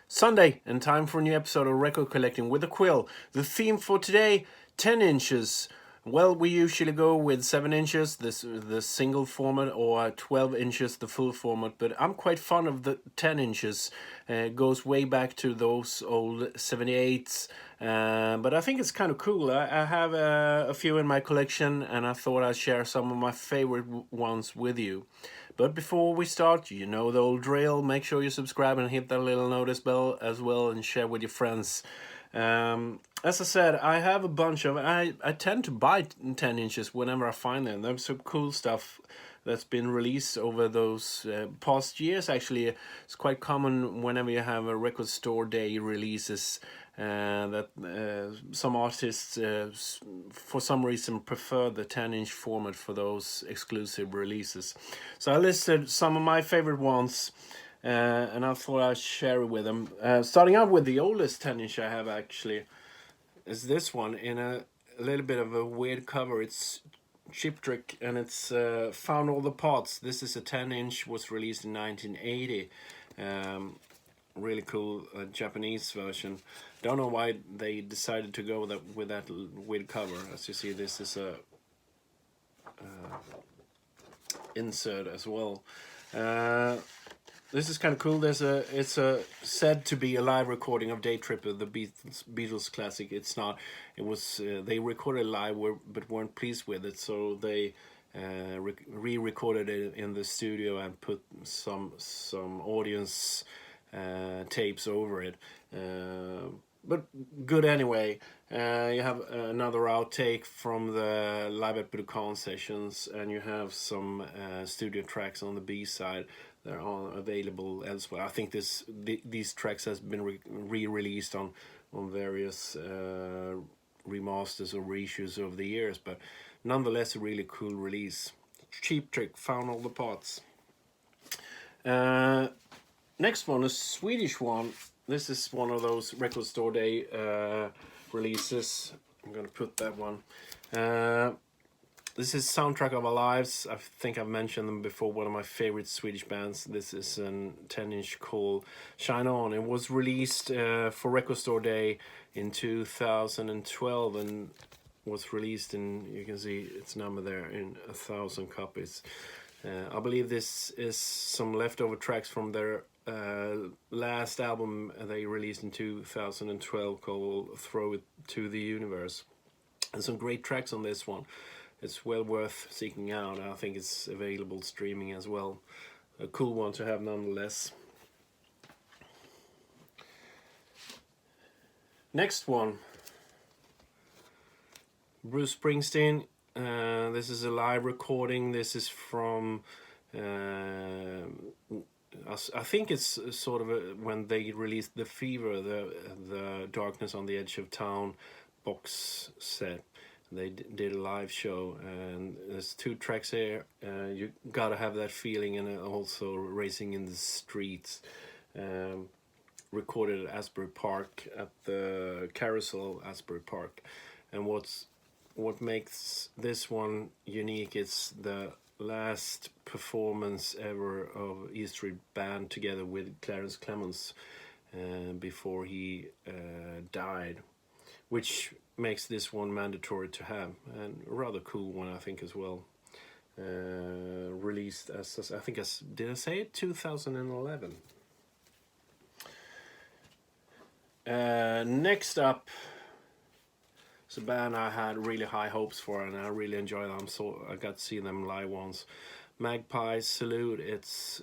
Sunday, and time for a new episode of Record Collecting with a Quill. The theme for today, 10 inches. Well, we usually go with 7 inches, the single format, or 12 inches, the full format, but I'm quite fond of the 10 inches. It goes way back to those old 78s, but I think it's kind of cool. I have a few in my collection, and I thought I'd share some of my favorite ones with you. But before we start, you know the old drill. Make sure you subscribe and hit that little notice bell as well, and share with your friends. As I said, I have a bunch of. I tend to buy 10 inches whenever I find them. There's some cool stuff that's been released over those past years. Actually, it's quite common whenever you have a record store day releases. That some artists, for some reason, prefer the 10-inch format for those exclusive releases. So I listed some of my favorite ones, and I thought I'd share it with them. Starting out with the oldest 10-inch I have actually is this one in a little bit of a weird cover. It's Cheap Trick, and it's Found All the Parts. This is a 10-inch, was released in 1980. Really cool Japanese version. Don't know why they decided to go with that weird cover. As you see, this is a insert as well. This is kind of cool. It's said to be a live recording of Day Tripper, the Beatles classic. It's not. It was they recorded live, but weren't pleased with it, so they re-recorded it in the studio and put some audience tapes over it, but good anyway. You have another outtake from the Live at Budokan sessions, and you have some studio tracks on the B side that are available elsewhere. I think these tracks has been re-released on various remasters or reissues over the years, but nonetheless a really cool release. Cheap Trick, Found All the Parts. Next one, a Swedish one. This is one of those record store day releases. I'm gonna put that one. This is Soundtrack of Our Lives. I think I've mentioned them before. One of my favorite Swedish bands. This is a 10-inch called Shine On. It was released for Record Store Day in 2012 and was released in, you can see its number there, in 1,000 copies. I believe this is some leftover tracks from their last album they released in 2012 called Throw It to the Universe. And some great tracks on this one. It's well worth seeking out. I think it's available streaming as well. A cool one to have nonetheless. Next one, Bruce Springsteen. This is a live recording. This is from I think it's sort of when they released The Fever, the Darkness on the Edge of Town box set. They did a live show, and there's 2 tracks here. You gotta have that feeling, and also Racing in the Streets. Recorded at Asbury Park, at the Carousel Asbury Park. And what makes this one unique is the last performance ever of E Street Band together with Clarence Clemons before he died, which makes this one mandatory to have, and a rather cool one I think as well. Released as I think, as did I say it, 2011. Next up, it's a band I had really high hopes for, and I really enjoyed them. So I got to see them live once. Magpies Salute. It's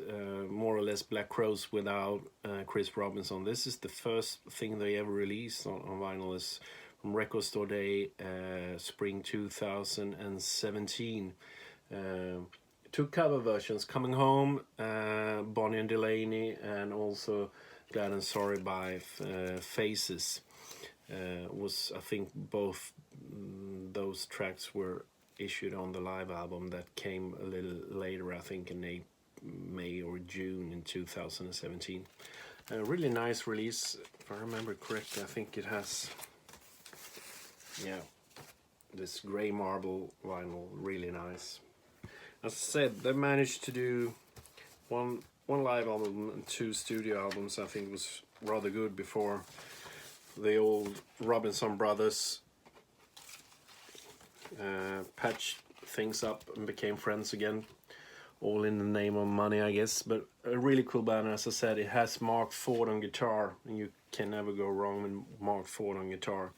more or less Black Crowes without Chris Robinson. This is the first thing they ever released on vinyl. Is from Record Store Day, spring 2017. 2 cover versions, Coming Home, Bonnie and Delaney, and also Glad and Sorry by Faces. Was, I think, both those tracks were issued on the live album that came a little later, I think in May or June in 2017. A really nice release, if I remember correctly. I think it has, this grey marble vinyl, really nice. As I said, they managed to do one live album and 2 studio albums. I think was rather good before the old Robinson brothers patched things up and became friends again, all in the name of money, I guess. But a really cool band. As I said, it has Mark Ford on guitar, and you can never go wrong with Mark Ford on guitar.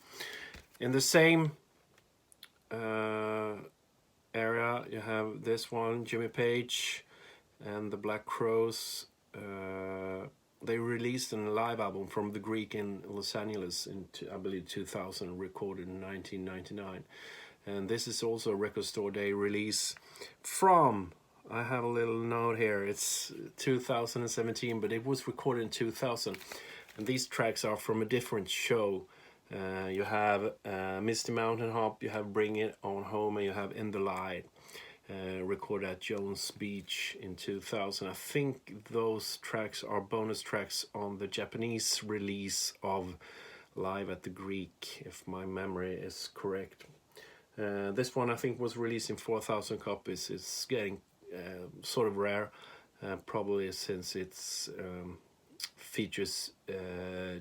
In the same area, you have this one, Jimmy Page and the Black Crowes. They released a live album from the Greek in Los Angeles in, I believe, 2000, recorded in 1999. And this is also a Record Store Day release from, I have a little note here, it's 2017, but it was recorded in 2000. And these tracks are from a different show. You have Misty Mountain Hop, you have Bring It On Home, and you have In the Light, recorded at Jones Beach in 2000. I think those tracks are bonus tracks on the Japanese release of Live at the Greek, if my memory is correct. This one I think was released in 4,000 copies. It's getting sort of rare, probably since it's features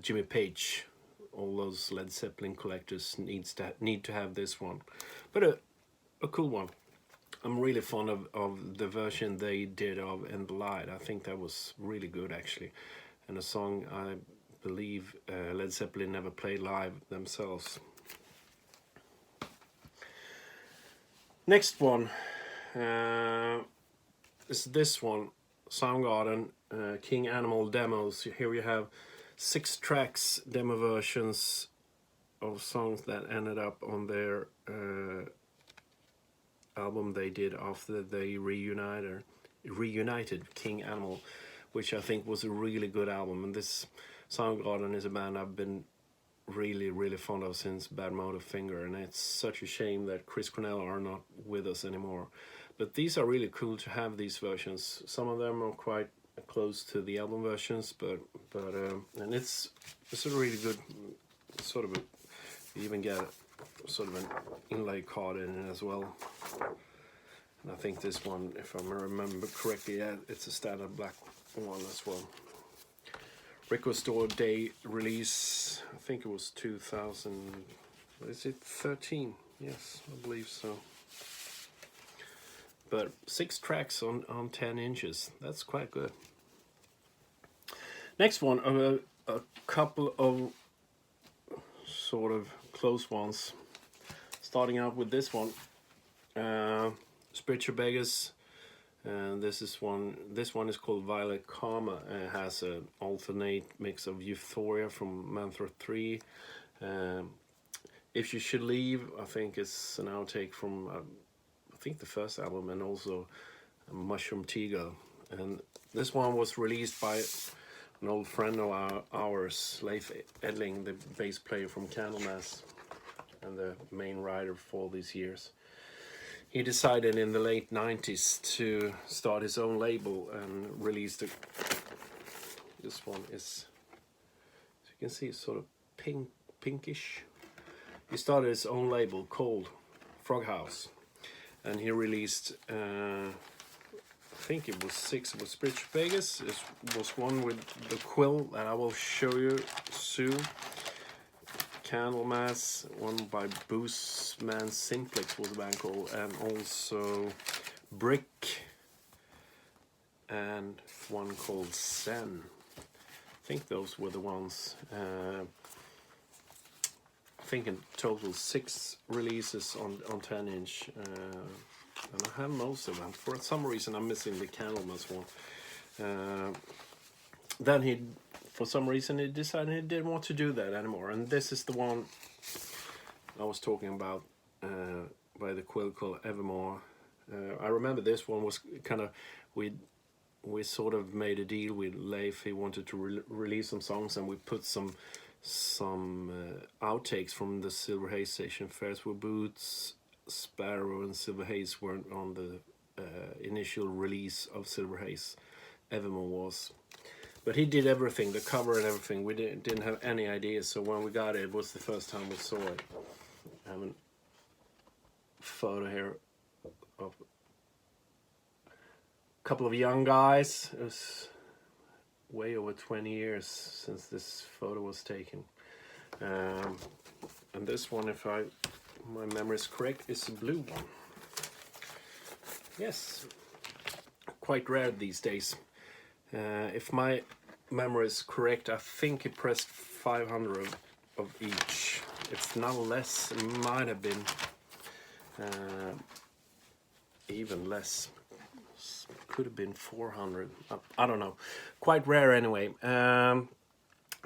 Jimmy Page. All those Led Zeppelin collectors need to have this one, but a cool one. I'm really fond of the version they did of In the Light. I think that was really good, actually, and a song I believe Led Zeppelin never played live themselves. Next one is this one, Soundgarden, King Animal demos. Here we have 6 tracks, demo versions of songs that ended up on their album they did after they reunited King Animal, which I think was a really good album. And this Soundgarden is a band I've been really fond of since Bad Motor Finger, and it's such a shame that Chris Cornell are not with us anymore. But these are really cool to have, these versions. Some of them are quite close to the album versions, but and it's a really good sort of a, you even get sort of an inlay card in it as well. And I think this one, if I remember correctly, yeah, it's a standard black one as well. Record Store Day release, I think it was 2000, is it 13? Yes, I believe so. But 6 tracks on 10 inches, that's quite good. Next one, a couple of sort of close ones. Starting out with this one, Spiritual Beggars. This one is called Violet Karma, and it has an alternate mix of Euphoria from Mantra 3. If You Should Leave, I think it's an outtake from I think the first album, and also Mushroom Tea. And this one was released by an old friend of ours, Leif Edling, the bass player from Candlemass and the main writer for all these years. He decided in the late 90s to start his own label and released it. This one is, as you can see, it's sort of pinkish. He started his own label called Frog House, and he released I think it was 6. It was Spiritual Vegas. It was one with the Quill that I will show you soon. Candlemass, one by Boozman Simplex was the band called, and also Brick, and one called Zen. I think those were the ones. I think in total 6 releases on 10 inch. And I have most of them. For some reason I'm missing the Candlemass one. Then for some reason he decided he didn't want to do that anymore. And this is the one I was talking about by the Quill called Evermore. I remember this one was kind of, we sort of made a deal with Leif. He wanted to release some songs, and we put some outtakes from the Silver Haze session. Ferris Wheel Boots, Sparrow, and Silver Haze weren't on the initial release of Silver Haze. Evermore was. But he did everything, the cover and everything. We didn't have any ideas, so when we got it, it was the first time we saw it. I have a photo here of a couple of young guys. It was way over 20 years since this photo was taken. And this one, if my memory is correct, is a blue one. Yes, quite rare these days. If my memory is correct, I think it pressed 500 of each. It's not less, it might have been even less. Could have been 400. I don't know. Quite rare anyway.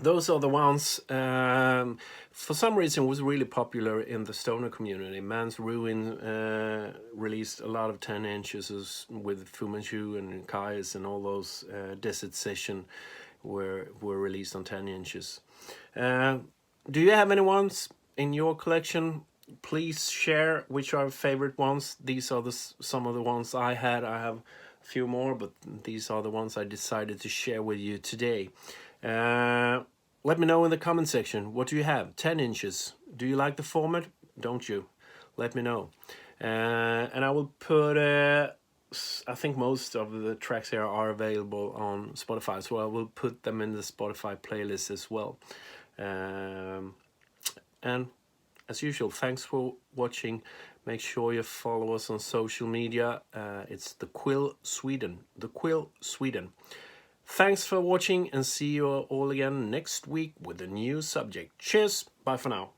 Those are the ones, for some reason, was really popular in the stoner community. Man's Ruin released a lot of 10 inches with Fu Manchu and Kai's, and all those Desert Session were released on 10 inches. Do you have any ones in your collection? Please share which are your favorite ones. These are some of the ones I had. I have a few more, but these are the ones I decided to share with you today. Let me know in the comment section. What do you have? 10 inches. Do you like the format? Don't you? Let me know. And I will put... I think most of the tracks here are available on Spotify, so I will put them in the Spotify playlist as well. And as usual, thanks for watching. Make sure you follow us on social media. It's the Quill Sweden. The Quill Sweden. Thanks for watching, and see you all again next week with a new subject. Cheers. Bye for now.